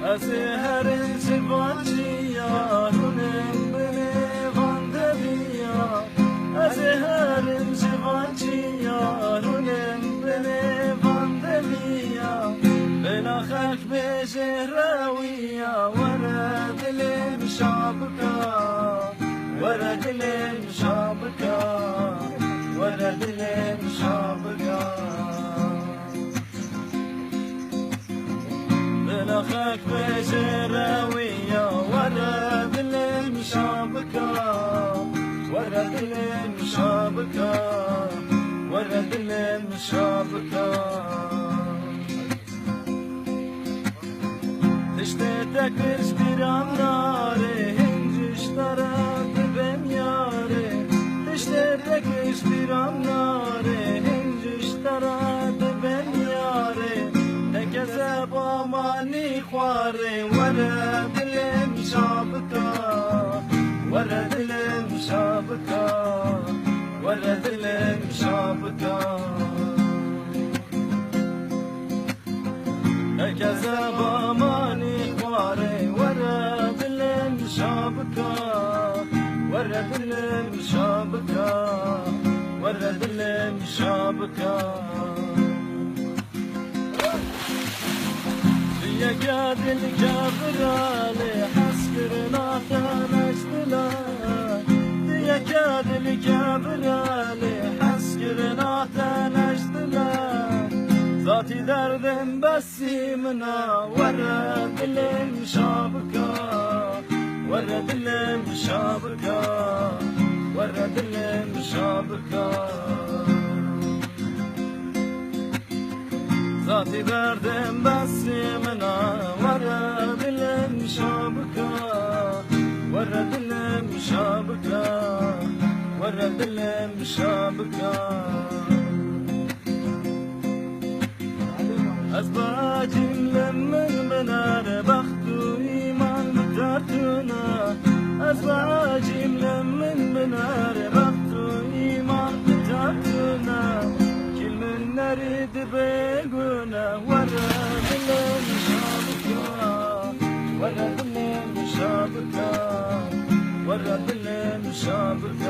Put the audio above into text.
Azher'in zivanciyanın beni vandeliya. Azher'in zivanciyanın beni vandeliya. Belakhak bejerawiya ورد للشعبك ورد للشعبك ورد للشعبك بلاخك بجراوية ورد للشعبك ورد للشعبك ورد للشعبك اشتتك اشترام ناري هنج اشترات بن ياري اشتتك اشترام ناري هنج اشترات بن ياري تكذب اماني خواري ورد للشعبك ورد للشعبك ورد للشعبك كذب اماني خواري ورد للشعبك ورد للشعبك ورد للشعبك يا قاد الكبرالي حسكرنا تنجدلا يا قاد الكبرالي حسكرنا تنجدلا ذاتي دردم بسيمنا ورد للشعبك ورد للشعبك ورد للشعبك ذاتي دردم بسيمنا ورد للشعبك ورد للشعبك ورد للشعبك أزواجي لمن منار بخت وإيمان بتاعتنا أزواجي لمن منار بخت وإيمان بتاعتنا كل من نريد بيقونا ورد للشعبك ورد للشعبك ورد للشعبك